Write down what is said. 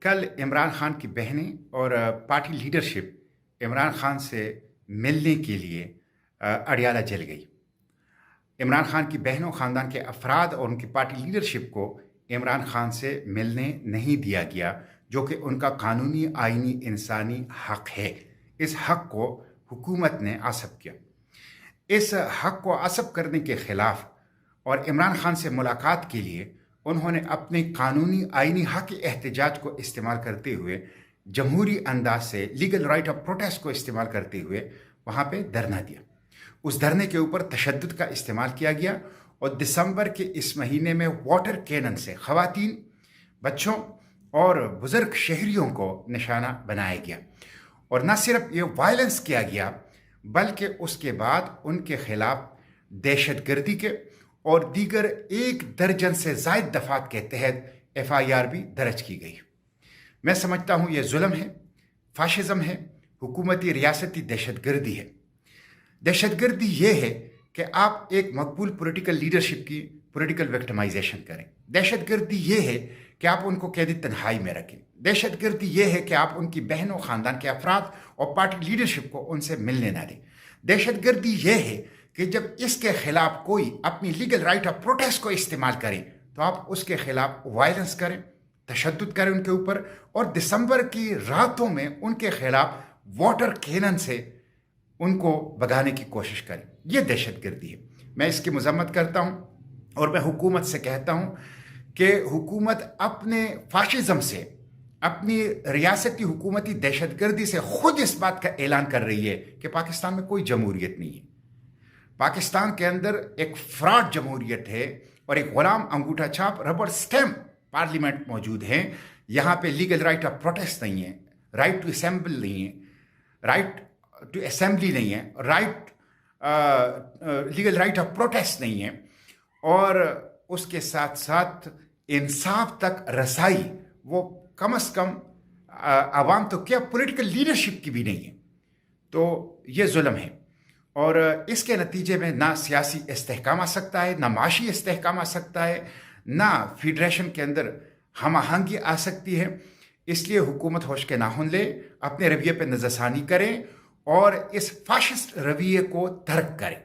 कल इमरान खान की बहनें और पार्टी लीडरशिप इमरान खान से मिलने के लिए अडियाला चल गई। इमरान खान की बहनों, ख़ानदान के अफराद और उनकी पार्टी लीडरशिप को इमरान खान से मिलने नहीं दिया गया, जो कि उनका कानूनी, आइनी, इंसानी हक़ है। इस हक़ को हुकूमत ने आसब किया। इस हक़ को आसब करने के ख़िलाफ़ और इमरान खान से मुलाकात के लिए उन्होंने अपने कानूनी, आइनी हक़ के एहतजाज को इस्तेमाल करते हुए, जमहूरी अंदाज से लीगल राइट ऑफ प्रोटेस्ट को इस्तेमाल करते हुए वहाँ पे धरना दिया। उस धरने के ऊपर तशद्दुद का इस्तेमाल किया गया और दिसंबर के इस महीने में वाटर कैनन से ख़वातीन, बच्चों और बुज़ुर्ग शहरियों को निशाना बनाया गया। और न सिर्फ ये वायलेंस किया गया, बल्कि उसके बाद उनके ख़िलाफ़ दहशतगर्दी के और दीगर 1 दर्जन से ज़ायद दफ़ात के तहत FIR भी दर्ज की गई। मैं समझता हूँ ये जुल्म है, फाशिज़म है, हुकूमती रियासती दहशतगर्दी है। दहशतगर्दी ये है कि आप एक मकबूल पॉलिटिकल लीडरशिप की पॉलिटिकल विक्टिमाइजेशन करें। दहशतगर्दी ये है कि आप उनको कैदी तन्हाई में रखें। दहशतगर्दी ये है कि आप उनकी बहनों, ख़ानदान के अफराद और पार्टी लीडरशिप को उनसे मिलने ना दें। दहशतगर्दी ये है कि जब इसके ख़िलाफ़ कोई अपनी लीगल राइट ऑफ प्रोटेस्ट को इस्तेमाल करे तो आप उसके ख़िलाफ़ वायलेंस करें, तशद्दुद करें उनके ऊपर, और दिसंबर की रातों में उनके ख़िलाफ़ वाटर कैनन से उनको भगाने की कोशिश करें। यह दहशतगर्दी है। मैं इसकी मज़म्मत करता हूँ और मैं हुकूमत से कहता हूँ कि हुकूमत अपने फाशिज़म से, अपनी रियासती हुकूमती दहशतगर्दी से खुद इस बात का ऐलान कर रही है कि पाकिस्तान में कोई जमहूरियत नहीं है। पाकिस्तान के अंदर एक फ्रॉड जमहूरियत है और एक गुलाम अंगूठा छाप रबर स्टैम्प पार्लियामेंट मौजूद है। यहाँ पे लीगल राइट ऑफ प्रोटेस्ट नहीं है, राइट टू असेंबल नहीं है, राइट टू असेंबली नहीं है, लीगल राइट ऑफ प्रोटेस्ट नहीं है, और उसके साथ साथ इंसाफ तक रसाई वो कम से कम आवाम तो क्या पॉलिटिकल लीडरशिप की भी नहीं है। तो ये जुल्म है और इसके नतीजे में ना सियासी इस्तेहकाम आ सकता है, ना माशी इस्तेहकाम आ सकता है, ना फेडरेशन के अंदर हम आहंगी आ सकती है। इसलिए हुकूमत होश के नाखुन ले, अपने रवैये पर नज़रसानी करें और इस फाशिस्ट रवैये को तर्क करें।